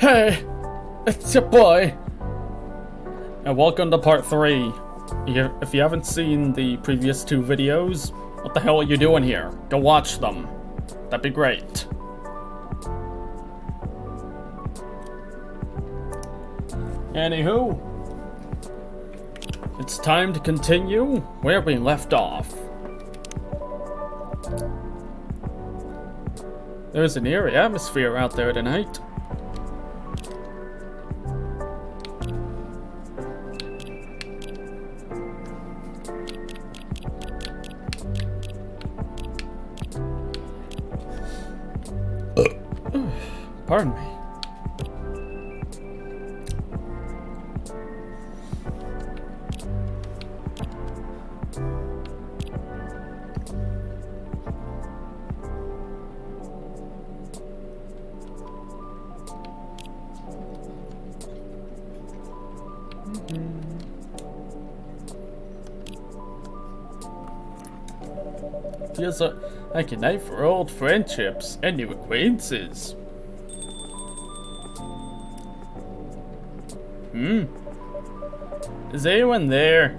Hey, it's your boy, and welcome to part 3. If you haven't seen the previous 2 videos, what the hell are you doing here? Go watch them. That'd be great. Anywho, it's time to continue where we left off. There's an eerie atmosphere out there tonight. Pardon me. Feels like a night for old friendships and new acquaintances. Is anyone there?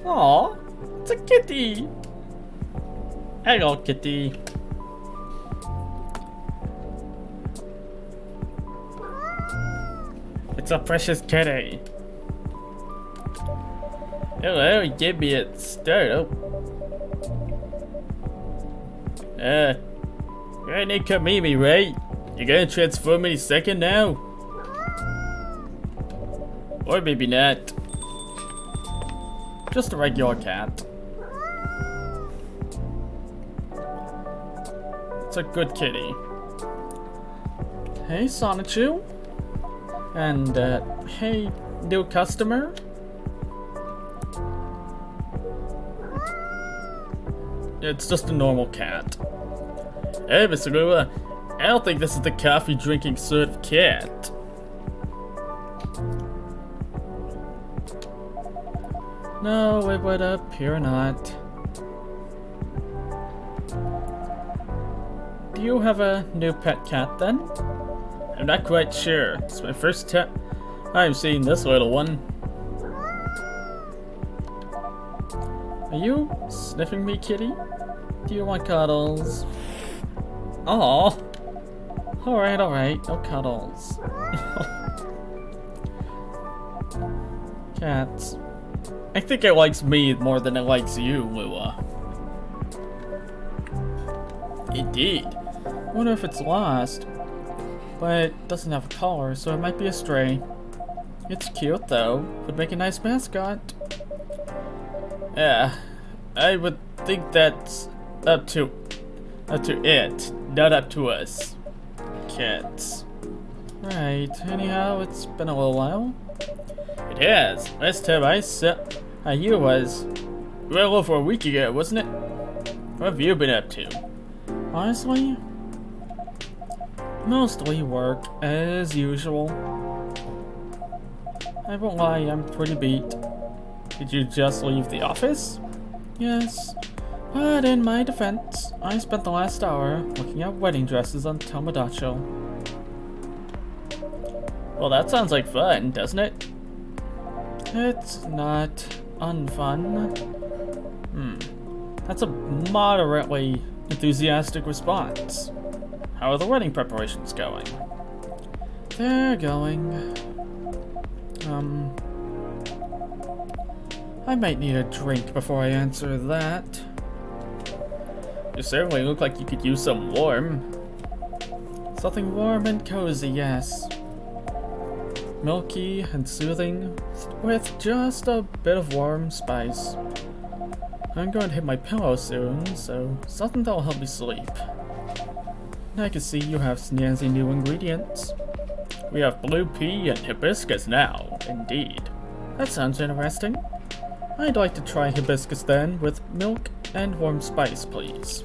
Aw, it's a kitty. Hello, kitty. It's a precious kitty. Hello, give me a start. You're gonna come meet me, right? You're gonna transform any second now? Or maybe not. Just a regular cat. It's a good kitty. Hey, Sonichu. And, hey, new customer. It's just a normal cat. Hey, Mr. Lua. I don't think this is the coffee drinking sort of cat. No, it would appear not. Do you have a new pet cat then? I'm not quite sure. It's my first time I'm seeing this little one. Are you sniffing me, kitty? Do you want cuddles? Aww. Alright, no cuddles. Cats. I think it likes me more than it likes you, Lua. Indeed. Wonder if it's lost. But it doesn't have a collar, so it might be a stray. It's cute though. Would make a nice mascot. Yeah, I would think that's up to it, not up to us. Cats. Right, anyhow, it's been a little while. It has. Last time I saw you was well over a week ago, wasn't it? What have you been up to? Honestly, mostly work, as usual. I won't lie, I'm pretty beat. Did you just leave the office? Yes. But in my defense, I spent the last hour looking at wedding dresses on Tomodachi. Well, that sounds like fun, doesn't it? It's not unfun. That's a moderately enthusiastic response. How are the wedding preparations going? They're going. I might need a drink before I answer that. You certainly look like you could use some warm. Something warm and cozy, yes. Milky and soothing, with just a bit of warm spice. I'm going to hit my pillow soon, so something that'll help me sleep. I can see you have snazzy new ingredients. We have blue pea and hibiscus now, indeed. That sounds interesting. I'd like to try hibiscus then, with milk and warm spice, please.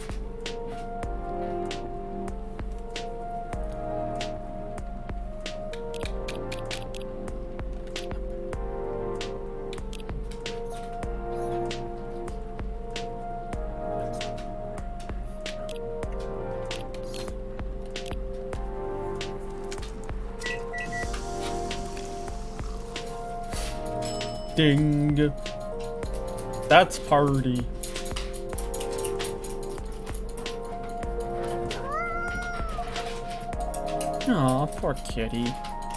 Ding. That's party. Aw, poor kitty.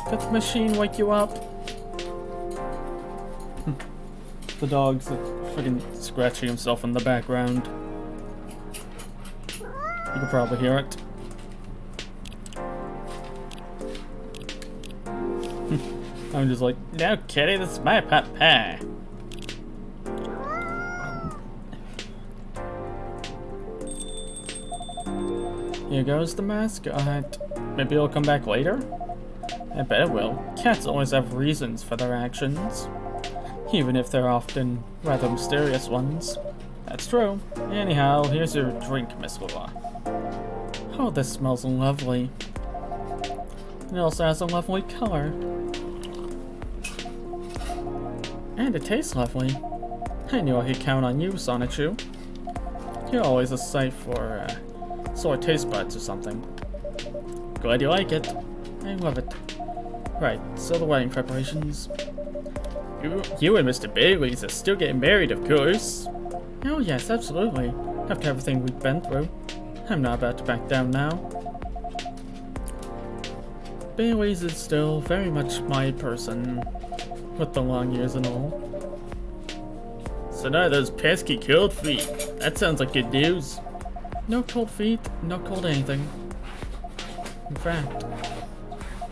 Did the machine wake you up? The dog's fucking scratching himself in the background. You can probably hear it. I'm just like, no kitty, this is my pet. Here goes the mascot. Maybe it'll come back later? I bet it will. Cats always have reasons for their actions, even if they're often rather mysterious ones. That's true. Anyhow, here's your drink, Miss Lua. Oh, this smells lovely. It also has a lovely color. And it tastes lovely. I knew I could count on you, Sonichu. You're always a sight for, sore taste buds or something. Glad you like it. I love it. Right, so the wedding preparations. You and Mr. Bailey's are still getting married, of course. Oh yes, absolutely. After everything we've been through. I'm not about to back down now. Bailey's is still very much my person. With the long years and all. So now those pesky cold feet. That sounds like good news. No cold feet, no cold anything. In fact,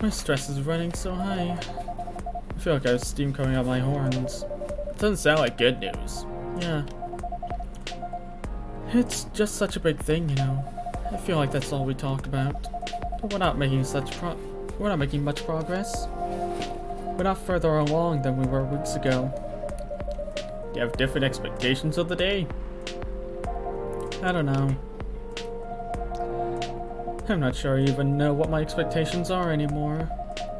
my stress is running so high. I feel like I have steam coming out my horns. It doesn't sound like good news. Yeah. It's just such a big thing, you know. I feel like that's all we talked about. But we're not making much progress. We're not further along than we were weeks ago. You have different expectations of the day? I don't know. I'm not sure I even know what my expectations are anymore.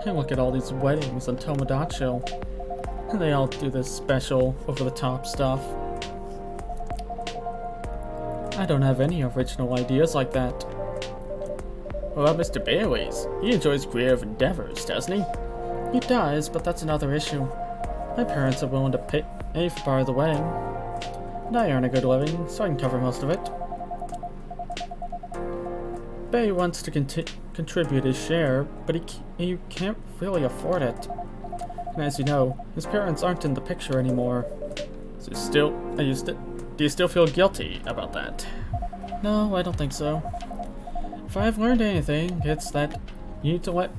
I look at all these weddings on Tomodachi, and they all do this special, over-the-top stuff. I don't have any original ideas like that. What about Mr. Bailey's? He enjoys creative endeavors, doesn't he? He does, but that's another issue. My parents are willing to pay for part of the wedding, and I earn a good living, so I can cover most of it. Bay wants to contribute his share, but he can't really afford it. And as you know, his parents aren't in the picture anymore. So do you still feel guilty about that? No, I don't think so. If I've learned anything, it's that you need to let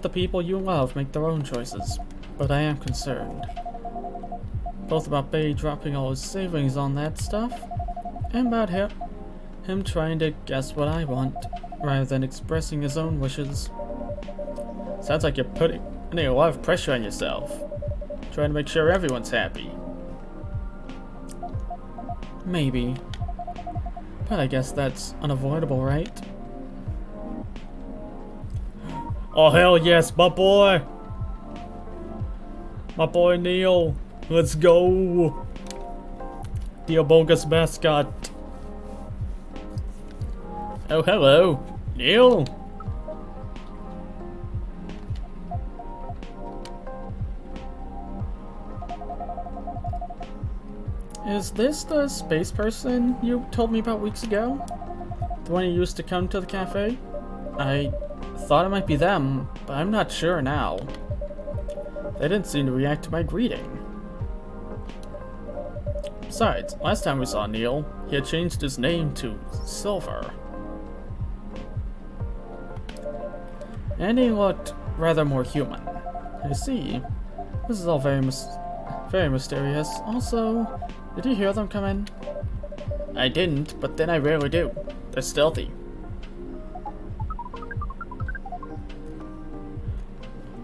the people you love make their own choices. But I am concerned. Both about Bay dropping all his savings on that stuff, and about him trying to guess what I want, rather than expressing his own wishes. Sounds like you're putting a lot of pressure on yourself. Trying to make sure everyone's happy. Maybe. But I guess that's unavoidable, right? Oh hell yes, my boy! My boy Neil! Let's go! The bogus mascot. Oh hello, Neil! Is this the space person you told me about weeks ago? The one who used to come to the cafe? I thought it might be them, but I'm not sure now. They didn't seem to react to my greeting. Besides, last time we saw Neil, he had changed his name to Silver. And he looked rather more human. I see. This is all very mysterious. Also, did you hear them come in? I didn't, but then I rarely do. They're stealthy.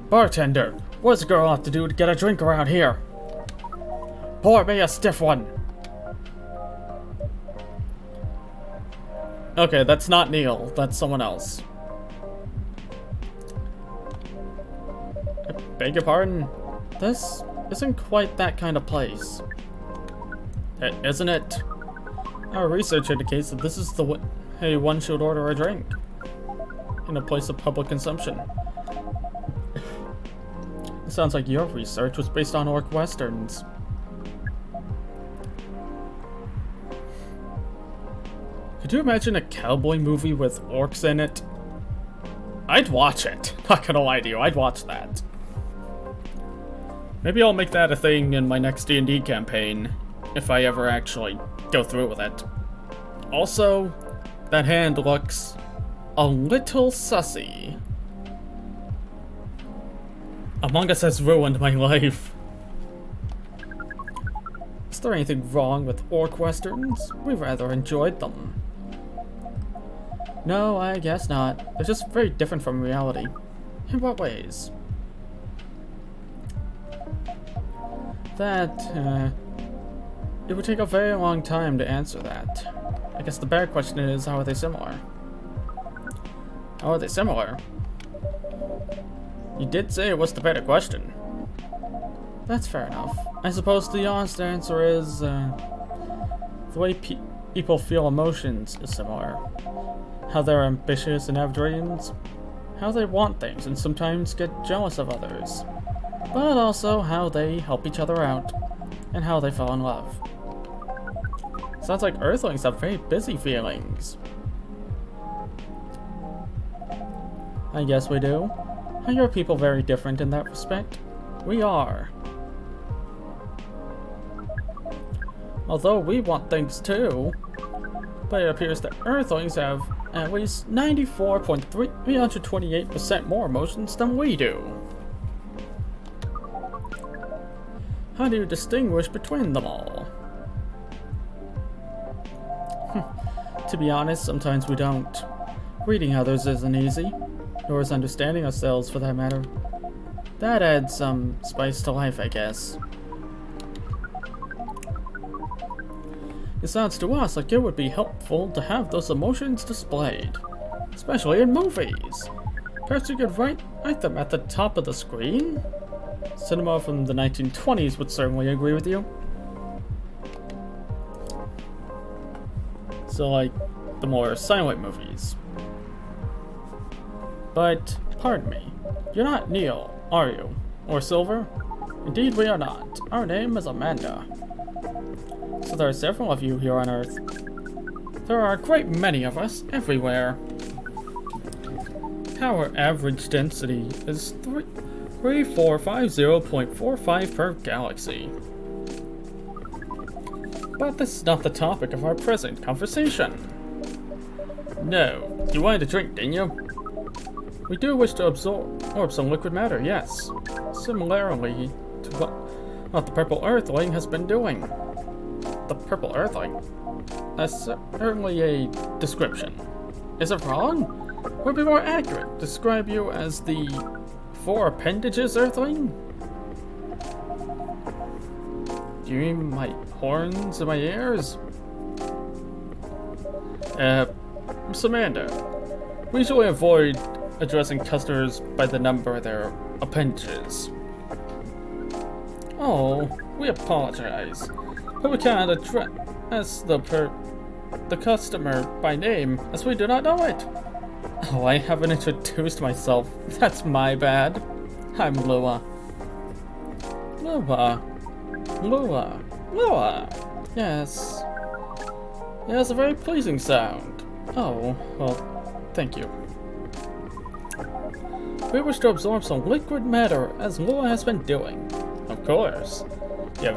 Bartender, what's a girl have to do to get a drink around here? Pour me a stiff one. Okay, that's not Neil. That's someone else. I beg your pardon? This isn't quite that kind of place. Isn't it? Our research indicates that this is the way one should order a drink. In a place of public consumption. Sounds like your research was based on orc westerns. Could you imagine a cowboy movie with orcs in it? I'd watch it. Not gonna lie to you, I'd watch that. Maybe I'll make that a thing in my next D&D campaign, if I ever actually go through with it. Also, that hand looks a little sussy. Among Us has ruined my life. Is there anything wrong with orc westerns? We rather enjoyed them. No, I guess not. They're just very different from reality. In what ways? That, it would take a very long time to answer that. I guess the better question is, how are they similar? How are they similar? You did say it was the better question. That's fair enough. I suppose the honest answer is, the way people feel emotions is similar. How they're ambitious and have dreams. How they want things and sometimes get jealous of others. But also how they help each other out. And how they fall in love. Sounds like Earthlings have very busy feelings. I guess we do. Are your people very different in that respect? We are. Although we want things too. But it appears that Earthlings have at least 94.328% more emotions than we do. How do you distinguish between them all? To be honest, sometimes we don't. Reading others isn't easy, nor is understanding ourselves for that matter. That adds some spice to life, I guess. It sounds to us like it would be helpful to have those emotions displayed, especially in movies. Perhaps you could write them at the top of the screen? Cinema from the 1920s would certainly agree with you. So, like, the more silent movies. But, pardon me, you're not Neil, are you? Or Silver? Indeed we are not. Our name is Amanda. So there are several of you here on Earth. There are a great many of us everywhere. Our average density is 3450.45 per galaxy. But this is not the topic of our present conversation. No, you wanted a drink, didn't you? We do wish to absorb some liquid matter, yes. Similarly to what the Purple Earthling has been doing. The Purple Earthling? That's certainly a description. Is it wrong? Would it be more accurate to describe you as the Four Appendages Earthling? Do you mean my horns and my ears? Miss Amanda, we usually avoid addressing customers by the number of their appendages. Oh, we apologize, but we can't address the customer by name as we do not know it. Oh, I haven't introduced myself. That's my bad. I'm Lua. Lua. Yes. Yeah, it's a very pleasing sound. Oh, well, thank you. We wish to absorb some liquid matter, as Lua has been doing. Of course. You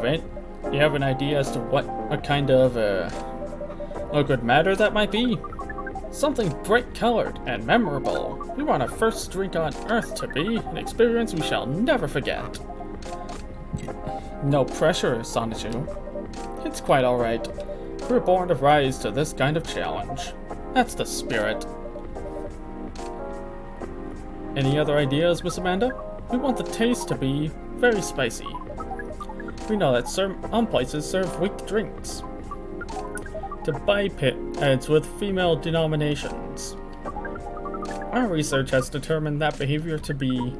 have an idea as to what kind of liquid matter that might be? Something bright-colored and memorable. We want our first drink on Earth to be an experience we shall never forget. No pressure, Sonichu. It's quite alright. We're born to rise to this kind of challenge. That's the spirit. Any other ideas, Miss Amanda? We want the taste to be very spicy. We know that some places serve weak drinks. To bipeds with female denominations. Our research has determined that behavior to be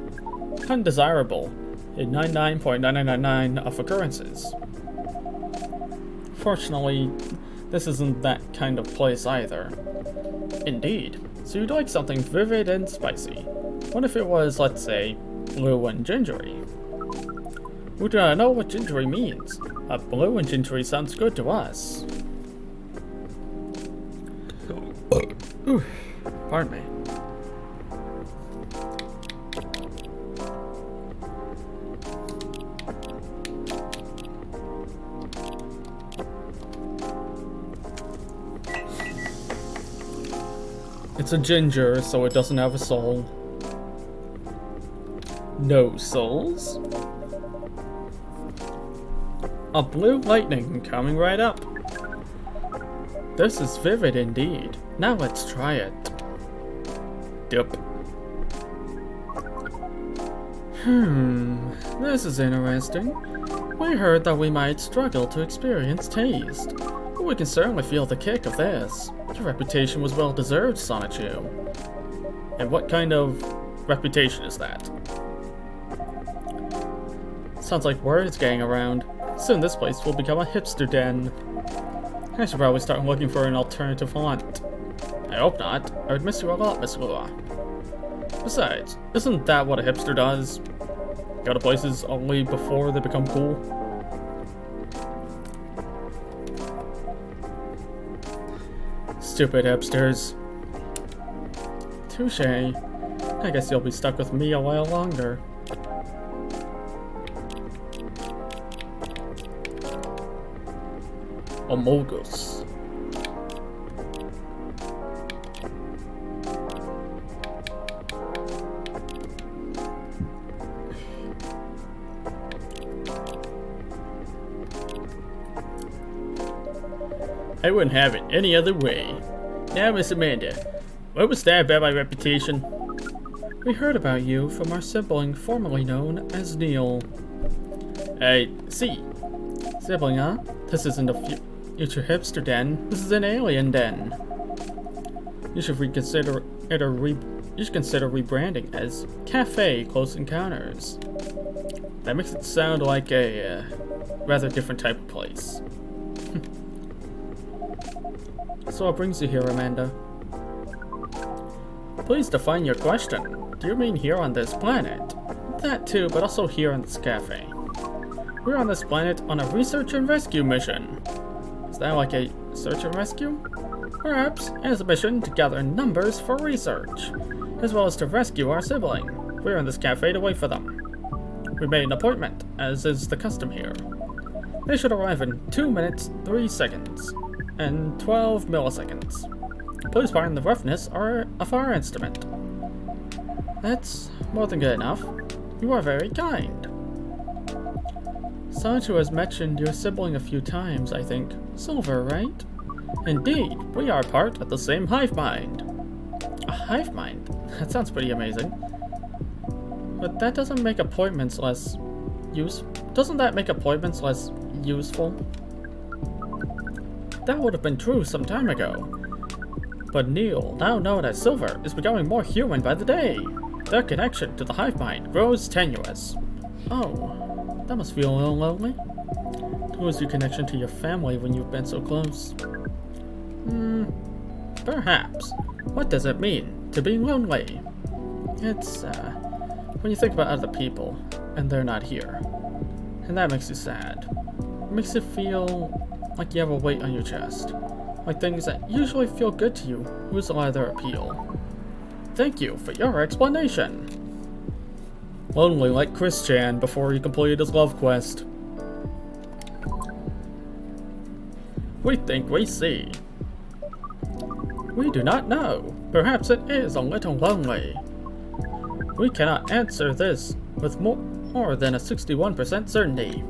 undesirable in 99.9999 of occurrences. Fortunately, this isn't that kind of place either. Indeed. So you'd like something vivid and spicy. What if it was, let's say, blue and gingery? We do not know what gingery means. A blue and gingery sounds good to us. Ooh, pardon me. It's a ginger, so it doesn't have a soul. No souls? A blue lightning coming right up. This is vivid indeed. Now let's try it. Dip. This is interesting. We heard that we might struggle to experience taste, but we can certainly feel the kick of this. Your reputation was well deserved, Sonichu. And what kind of reputation is that? Sounds like words getting around. Soon this place will become a hipster den. I should probably start looking for an alternative haunt. I hope not. I would miss you a lot, Miss Lua. Besides, isn't that what a hipster does? Go to places only before they become cool? Stupid hipsters. Touche. I guess you'll be stuck with me a while longer. Amogus. I wouldn't have it any other way. Now, Miss Amanda, what was that about my reputation? We heard about you from our sibling formerly known as Neil. I see. Sibling, huh? This isn't a future hipster den. This is an alien den. You should reconsider it you should consider rebranding as Cafe Close Encounters. That makes it sound like a rather different type of place. So what brings you here, Amanda? Please define your question. Do you mean here on this planet? That too, but also here on this cafe. We're on this planet on a research and rescue mission. Is that like a search and rescue? Perhaps as a mission to gather numbers for research, as well as to rescue our sibling. We're in this cafe to wait for them. We made an appointment, as is the custom here. They should arrive in 2 minutes, 3 seconds, and 12 milliseconds. Please pardon the roughness of our instrument. That's more than good enough. You are very kind. Sancho has mentioned your sibling a few times, I think. Silver, right? Indeed, we are part of the same hive mind. A hive mind? That sounds pretty amazing. But that doesn't make appointments less Doesn't that make appointments less useful? That would have been true some time ago. But Neil, now known as Silver, is becoming more human by the day. Their connection to the hive mind grows tenuous. Oh, that must feel a little lonely. To lose your connection to your family when you've been so close. Perhaps. What does it mean to be lonely? It's, when you think about other people, and they're not here. And that makes you sad. It makes you feel like you have a weight on your chest. Like things that usually feel good to you lose a lot of their appeal. Thank you for your explanation. Lonely like Chris Chan before he completed his love quest. We think we see. We do not know. Perhaps it is a little lonely. We cannot answer this with more than a 61% certainty.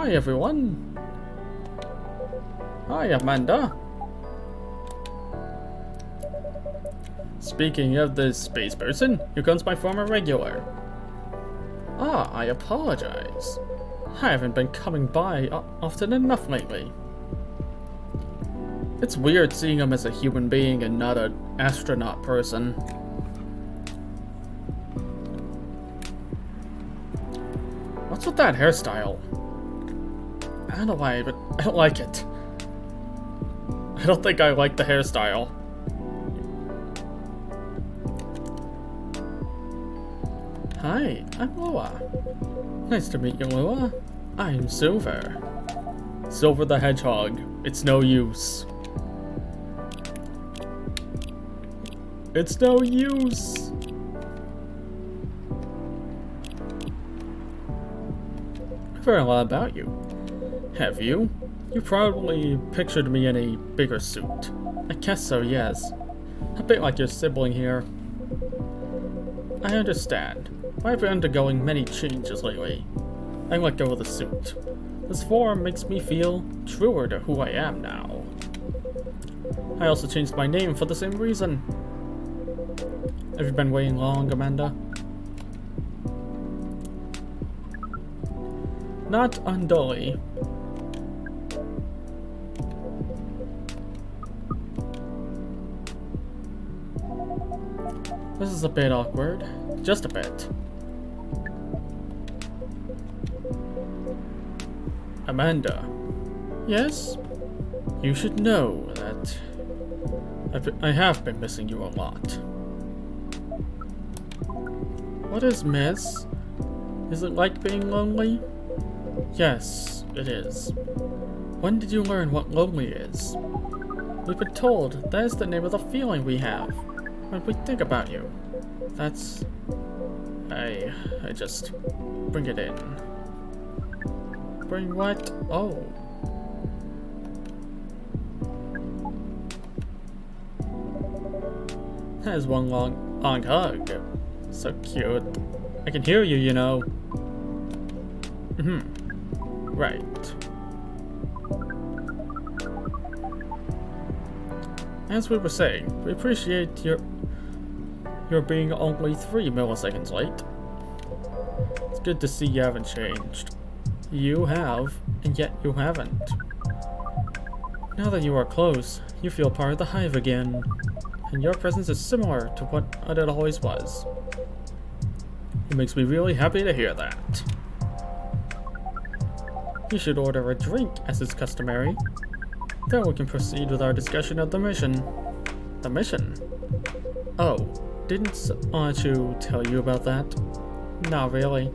Hi everyone. Hi Amanda. Speaking of this space person, here comes my former regular. Ah, I apologize. I haven't been coming by often enough lately. It's weird seeing him as a human being and not an astronaut person. What's with that hairstyle? I don't know why, but I don't like it. I don't think I like the hairstyle. Hi, I'm Lua. Nice to meet you, Lua. I'm Silver. Silver the Hedgehog. It's no use. It's no use! I've heard a lot about you. Have you? You probably pictured me in a bigger suit. I guess so, yes. A bit like your sibling here. I understand. I've been undergoing many changes lately. I let go of the suit. This form makes me feel truer to who I am now. I also changed my name for the same reason. Have you been waiting long, Amanda? Not undully. This is a bit awkward. Just a bit. Amanda. Yes? You should know that I have been missing you a lot. What is miss? Is it like being lonely? Yes, it is. When did you learn what lonely is? We've been told that is the name of the feeling we have when we think about you. That's... I just bring it in. Bring what? Oh. That is one long hug. So cute. I can hear you, you know. Right. As we were saying, we appreciate your being only 3 milliseconds late. It's good to see you haven't changed. You have, and yet you haven't. Now that you are close, you feel part of the hive again, and your presence is similar to what it always was. It makes me really happy to hear that. You should order a drink as is customary. Then we can proceed with our discussion of the mission. The mission? Oh, didn't Anachu tell you about that? Not really.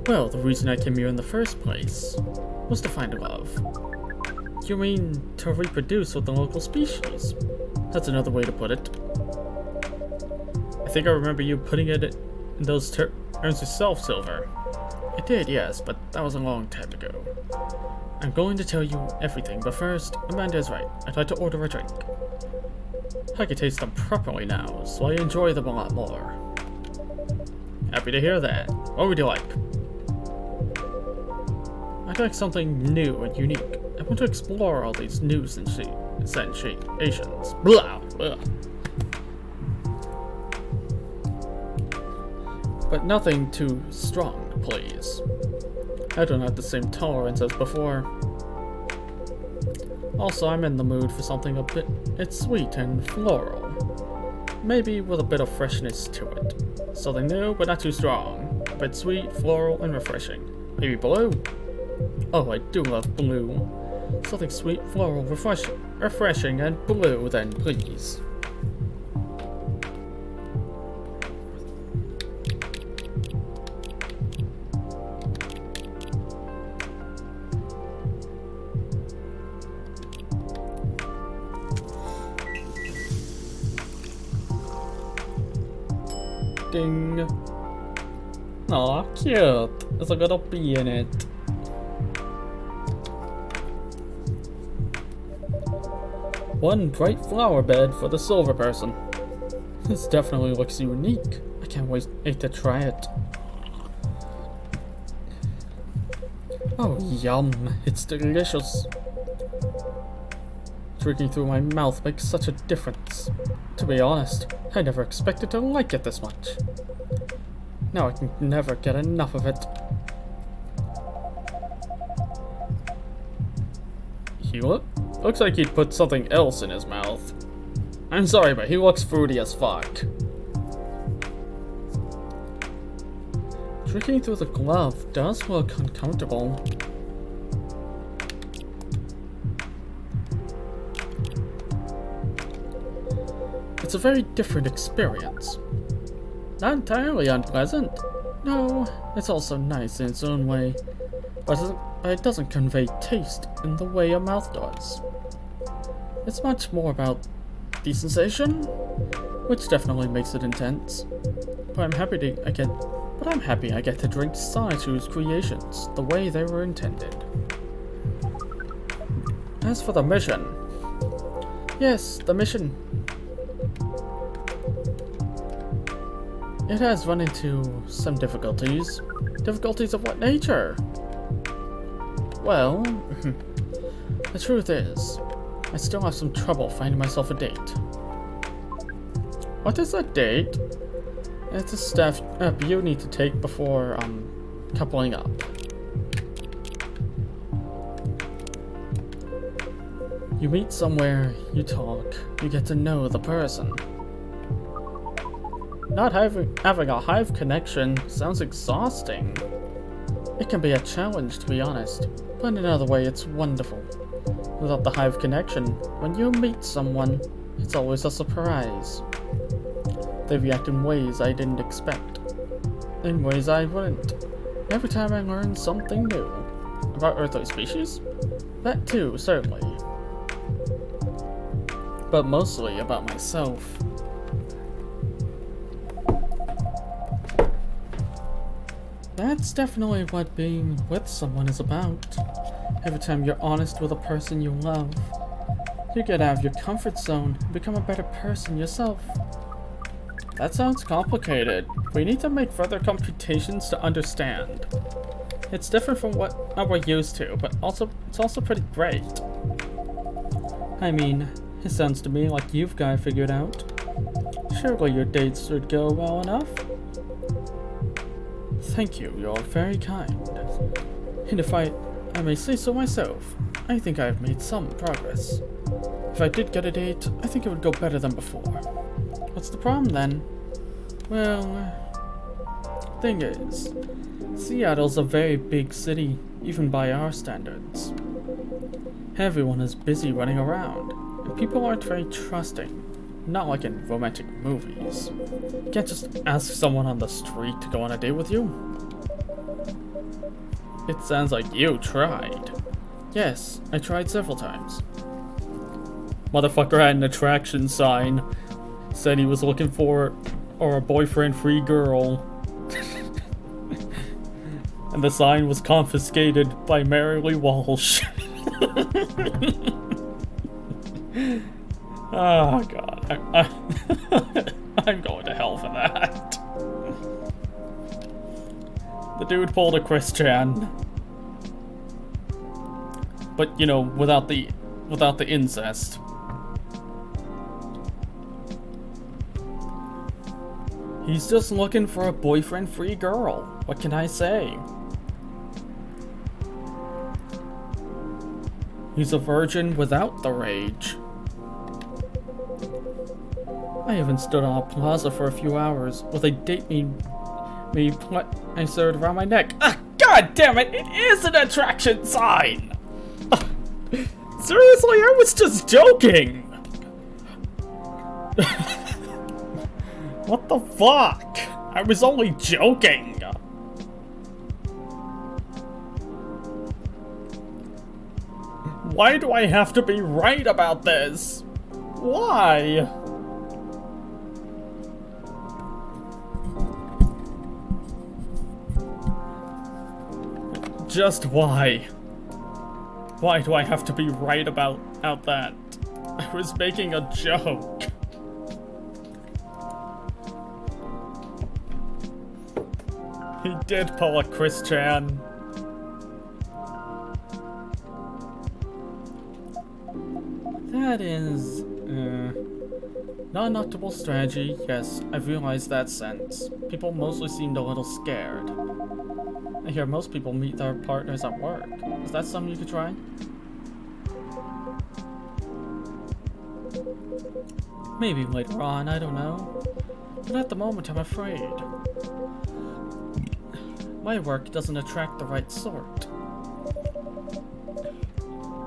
Well, the reason I came here in the first place was to find love. You mean to reproduce with the local species? That's another way to put it. I think I remember you putting it in those terms yourself, Silver. I did, yes, but that was a long time ago. I'm going to tell you everything, but first, Amanda is right. I'd like to order a drink. I can taste them properly now, so I enjoy them a lot more. Happy to hear that. What would you like? I'd like something new and unique. I want to explore all these new sensations. Blah, blah. But nothing too strong, please. I don't have the same tolerance as before. Also, I'm in the mood for something it's sweet and floral. Maybe with a bit of freshness to it. Something new, but not too strong. A bit sweet, floral, and refreshing. Maybe blue? Oh, I do love blue. Something sweet, floral, refreshing, and blue then, please. Ding. Aw, cute. There's a little bee in it. One bright flower bed for the silver person. This definitely looks unique. I can't wait to try it. Oh, yum. It's delicious. Drinking through my mouth makes such a difference. To be honest, I never expected to like it this much. Now I can never get enough of it. He looks like he'd put something else in his mouth. I'm sorry, but he looks fruity as fuck. Drinking through the glove does look uncomfortable. It's a very different experience. Not entirely unpleasant. No, it's also nice in its own way, but it doesn't convey taste in the way a mouth does. It's much more about the sensation, which definitely makes it intense. But I'm happy I get to drink Solitude's creations the way they were intended. As for the mission, yes, the mission. It has run into some difficulties. Difficulties of what nature? Well, the truth is, I still have some trouble finding myself a date. What is a date? It's a step you need to take before, coupling up. You meet somewhere, you talk, you get to know the person. Not having a hive connection sounds exhausting. It can be a challenge, to be honest, but in another way it's wonderful. Without the hive connection, when you meet someone, it's always a surprise. They react in ways I didn't expect, in ways I wouldn't. Every time I learn something new about earthly species, that too, certainly. But mostly about myself. That's definitely what being with someone is about. Every time you're honest with a person you love, you get out of your comfort zone and become a better person yourself. That sounds complicated. We need to make further computations to understand. It's different from what we're used to, but it's also pretty great. I mean, it sounds to me like you've got it figured out. Surely your dates should go well enough? Thank you, you're very kind. And if I may say so myself, I think I have made some progress. If I did get a date, I think it would go better than before. What's the problem then? Well, thing is, Seattle's a very big city, even by our standards. Everyone is busy running around, and people aren't very trusting. Not like in romantic movies. You can't just ask someone on the street to go on a date with you. It sounds like you tried. Yes, I tried several times. Motherfucker had an attraction sign. Said he was looking for a boyfriend-free girl. And the sign was confiscated by Mary Walsh. Oh god, I'm going to hell for that. The dude pulled a Christian, but you know, without the incest. He's just looking for a boyfriend-free girl. What can I say? He's a virgin without the rage. I even stood on a plaza for a few hours while they date me I started around my neck. Ah, god damn it! It is an attraction sign! Seriously, I was just joking! What the fuck? I was only joking! Why do I have to be right about this? Why? Just why? Why do I have to be right about that? I was making a joke. He did pull a Christian. That is, not an optimal strategy. Yes, I've realized that since. People mostly seemed a little scared. I hear most people meet their partners at work. Is that something you could try? Maybe later on, I don't know. But at the moment, I'm afraid. My work doesn't attract the right sort.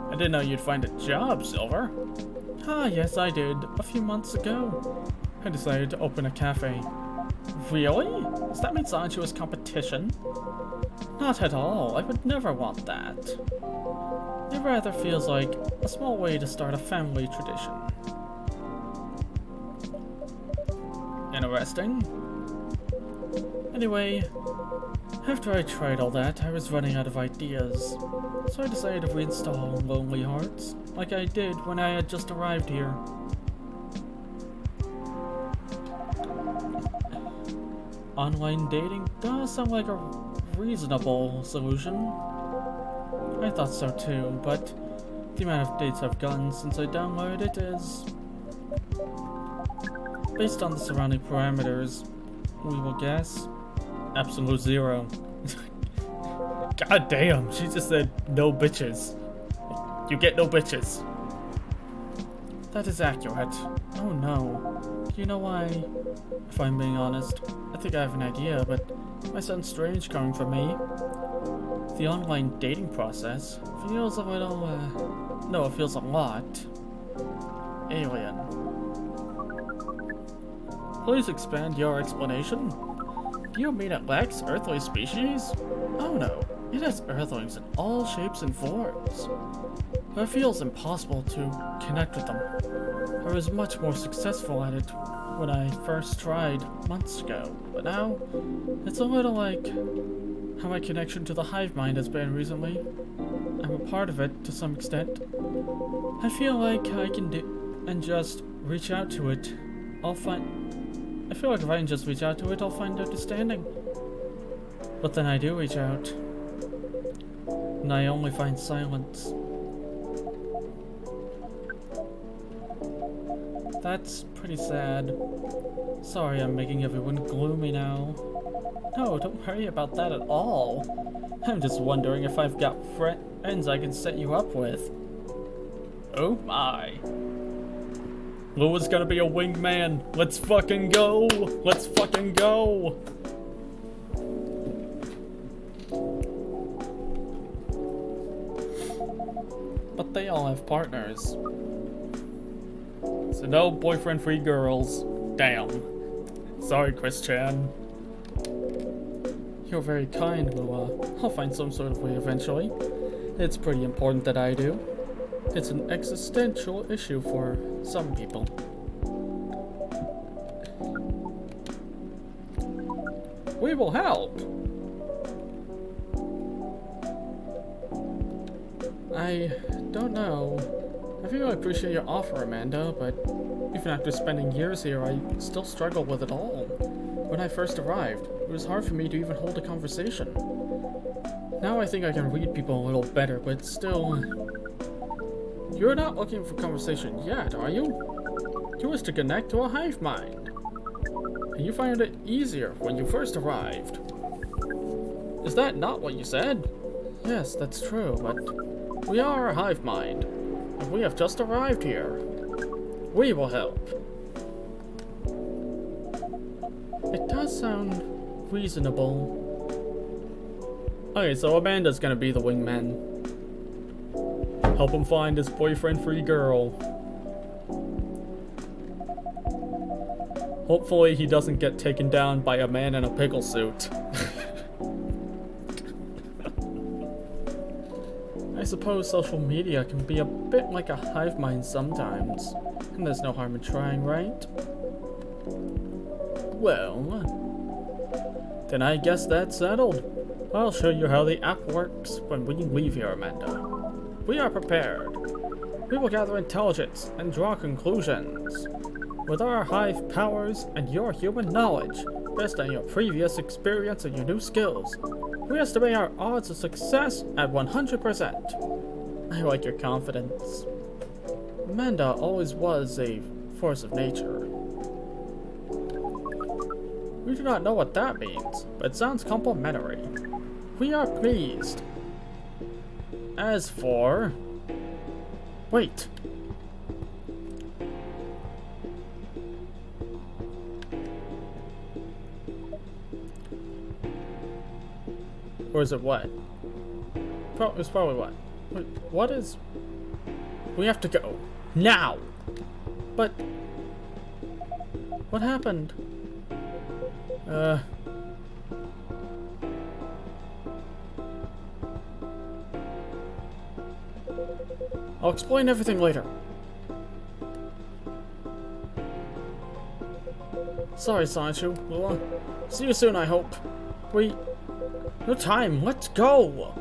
I didn't know you'd find a job, Silver. Ah, yes, I did. A few months ago. I decided to open a cafe. Really? Does that mean Sancho is competition? Not at all. I would never want that. It rather feels like a small way to start a family tradition. Interesting. Anyway, after I tried all that, I was running out of ideas. So I decided to reinstall Lonely Hearts, like I did when I had just arrived here. Online dating does sound like a reasonable solution. I thought so too, but the amount of dates I've gotten since I downloaded it is... based on the surrounding parameters, we will guess absolute zero. God damn, she just said no bitches. You get no bitches. That is accurate. Oh no. Do you know why? If I'm being honest, I think I have an idea, but it might sound strange coming from me. The online dating process feels a little, no, it feels a lot alien. Please expand your explanation. Do you mean it lacks earthly species? Oh no, it has earthlings in all shapes and forms. But it feels impossible to connect with them. I was much more successful at it when I first tried months ago, but now it's a little like how my connection to the hive mind has been recently. I'm a part of it to some extent. I feel like I can just reach out to it. I feel like if I can just reach out to it, I'll find understanding. But then I do reach out, and I only find silence. That's pretty sad. Sorry I'm making everyone gloomy now. No, don't worry about that at all. I'm just wondering if I've got friends I can set you up with. Oh my. Lua's gonna be a wingman. Let's fucking go. Let's fucking go. But they all have partners. So no boyfriend-free girls. Damn. Sorry, Chris Chan. You're very kind, Lua. I'll find some sort of way eventually. It's pretty important that I do. It's an existential issue for some people. We will help! I don't know. I really appreciate your offer, Amanda, but even after spending years here, I still struggle with it all. When I first arrived, it was hard for me to even hold a conversation. Now I think I can read people a little better, but still... You're not looking for conversation yet, are you? You wish to connect to a hive mind. And you find it easier when you first arrived. Is that not what you said? Yes, that's true, but we are a hive mind. And we have just arrived here. We will help. It does sound reasonable. Okay, so Amanda's gonna be the wingman. Help him find his boyfriend-free girl. Hopefully he doesn't get taken down by a man in a pickle suit. I suppose social media can be a bit like a hive mind sometimes, and there's no harm in trying, right? Well, then I guess that's settled. I'll show you how the app works when we leave here, Amanda. We are prepared. We will gather intelligence and draw conclusions. With our hive powers and your human knowledge, based on your previous experience and your new skills, we estimate our odds of success at 100%. I like your confidence. Amanda always was a force of nature. We do not know what that means, but it sounds complimentary. We are pleased. As for... Wait. Or is it what? It's probably what? Wait, what is... We have to go. Now! But... What happened? I'll explain everything later. Sorry, Sancho. We'll see you soon, I hope. Wait. No time. Let's go!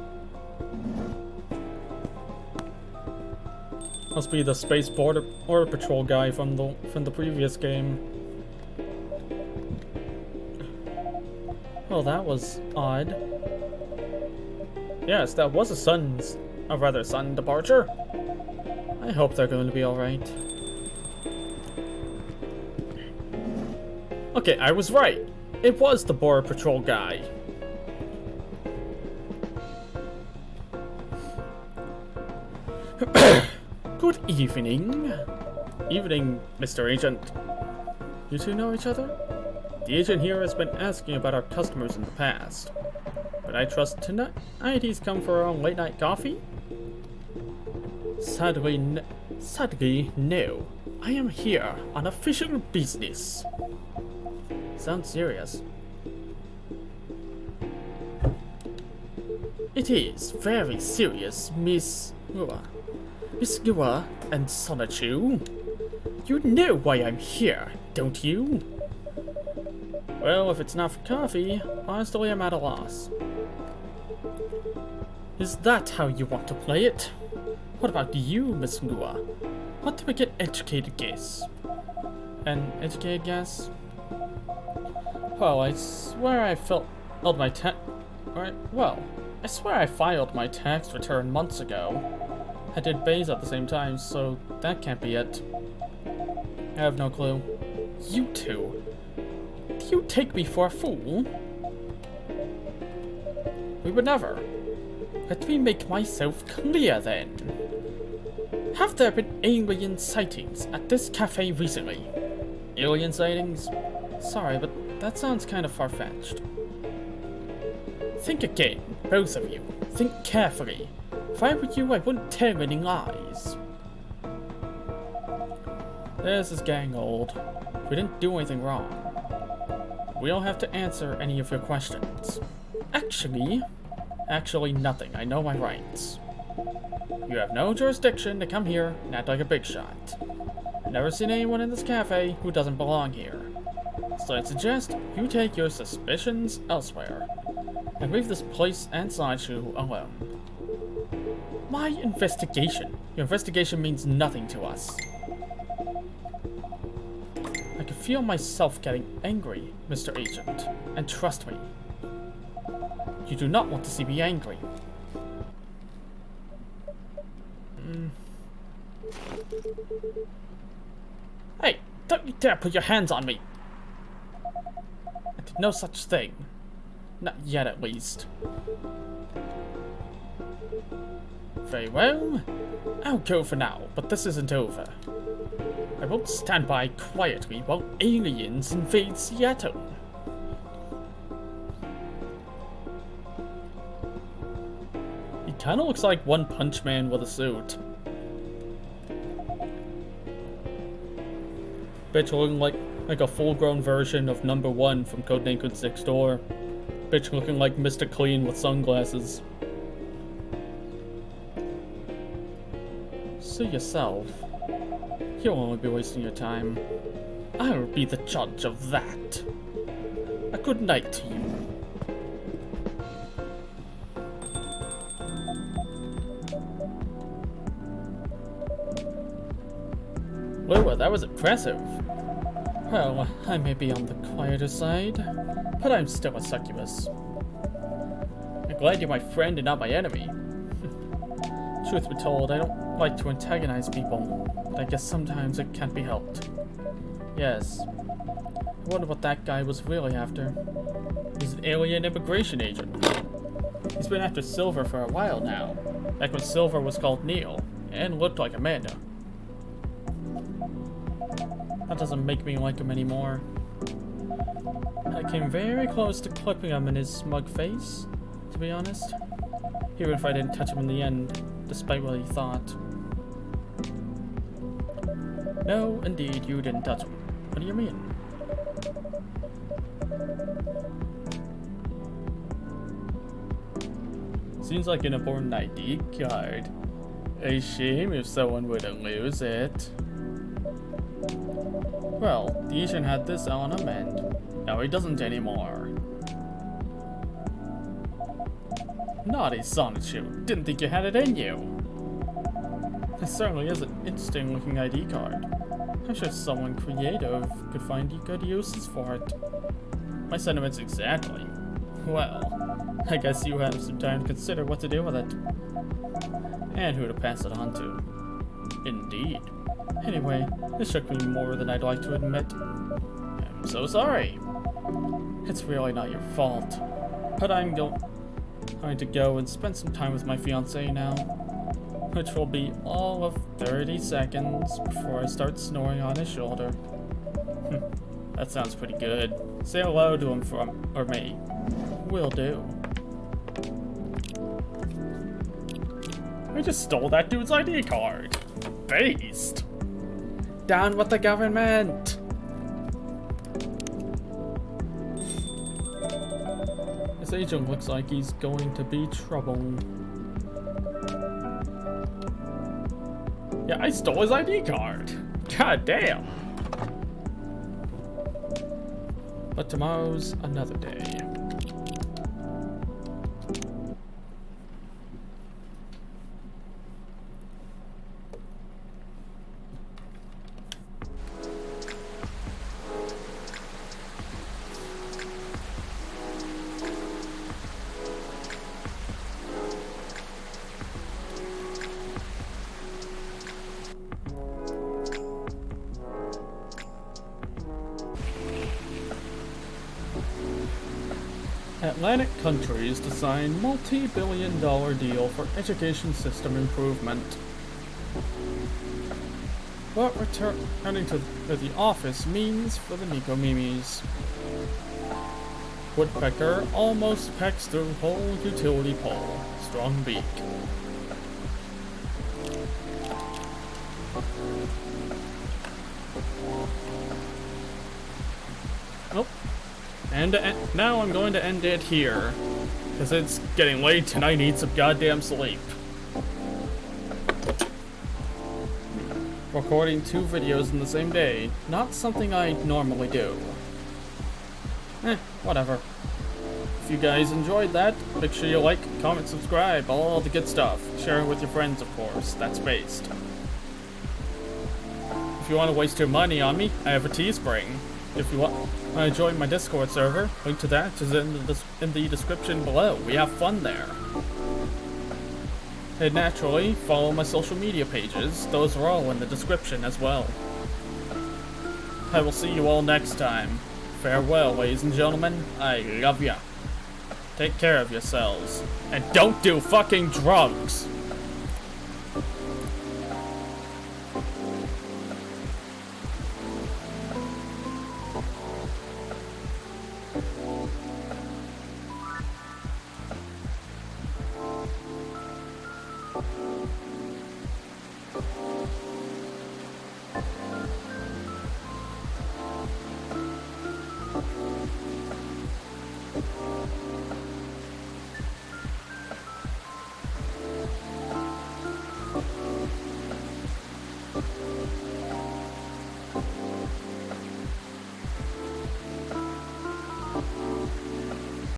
Must be the Space Border Patrol guy from the previous game. Well, that was odd. Yes, that was a sudden departure. I hope they're going to be alright. Okay, I was right. It was the Border Patrol guy. Good evening. Evening, Mr. Agent. You two know each other? The agent here has been asking about our customers in the past. But I trust tonight he's come for our own late-night coffee? Sadly, no. I am here on official business. Sounds serious. It is very serious, Miss Gua and Sonichu. You know why I'm here, don't you? Well, if it's not for coffee, honestly, I'm at a loss. Is that how you want to play it? What about you, Miss Gua? What do we get educated guess? An educated guess? Well, I swear I filed my tax return months ago. I did Bays at the same time, so that can't be it. I have no clue. You two? Do you take me for a fool? We would never. Let me make myself clear then. Have there been alien sightings at this cafe recently? Alien sightings? Sorry, but that sounds kind of far-fetched. Think again, both of you. Think carefully. If I were you, I wouldn't tell any lies. This is getting old. We didn't do anything wrong. We don't have to answer any of your questions. Actually nothing. I know my rights. You have no jurisdiction to come here and act like a big shot. I've never seen anyone in this cafe who doesn't belong here. So I suggest you take your suspicions elsewhere and leave this place and Sideshoe alone. My investigation? Your investigation means nothing to us. I can feel myself getting angry, Mr. Agent, and trust me, you do not want to see me angry. Hey, don't you dare put your hands on me! I did no such thing. Not yet, at least. Very well. I'll go for now, but this isn't over. I won't stand by quietly while aliens invade Seattle. He kinda looks like One Punch Man with a suit. Bitch looking like a full-grown version of Number 1 from Codenames Next Door. Bitch looking like Mr. Clean with sunglasses. See yourself. You'll only be wasting your time. I'll be the judge of that. A good night to you. Whoa, that was impressive. Well, I may be on the quieter side, but I'm still a succubus. I'm glad you're my friend and not my enemy. Truth be told, I don't like to antagonize people, but I guess sometimes it can't be helped. Yes. I wonder what that guy was really after. He's an alien immigration agent. He's been after Silver for a while now, back when Silver was called Neil, and looked like Amanda. That doesn't make me like him anymore. I came very close to clipping him in his smug face, to be honest. Even if I didn't touch him in the end, despite what he thought. No, indeed, you didn't touch him. What do you mean? Seems like an important ID card. A shame if someone were to lose it. Well, the Asian had this on a mend. Now he doesn't anymore. Naughty Sonichu, didn't think you had it in you. This certainly is an interesting looking ID card. I'm sure someone creative could find good uses for it. My sentiments exactly. Well, I guess you have some time to consider what to do with it. And who to pass it on to. Indeed. Anyway, this shook me more than I'd like to admit. I'm so sorry. It's really not your fault. But I'm going to go and spend some time with my fiancée now. Which will be all of 30 seconds before I start snoring on his shoulder. That sounds pretty good. Say hello to him or me. Will do. I just stole that dude's ID card. Based. Down with the government! This agent looks like he's going to be trouble. Yeah, I stole his ID card. God damn. But tomorrow's another day. Atlantic countries to sign multi-billion-dollar deal for education system improvement. What returning to the office means for the Nico Mimis. Woodpecker almost pecks through whole utility pole. Strong beak. Nope. And now I'm going to end it here, because it's getting late and I need some goddamn sleep. Recording 2 videos in the same day, not something I normally do. Whatever. If you guys enjoyed that, make sure you like, comment, subscribe, all the good stuff. Share it with your friends, of course, that's based. If you want to waste your money on me, I have a Teespring. If you want to join my Discord server, link to that is in the description below. We have fun there. And naturally, follow my social media pages. Those are all in the description as well. I will see you all next time. Farewell, ladies and gentlemen. I love ya. Take care of yourselves. And don't do fucking drugs!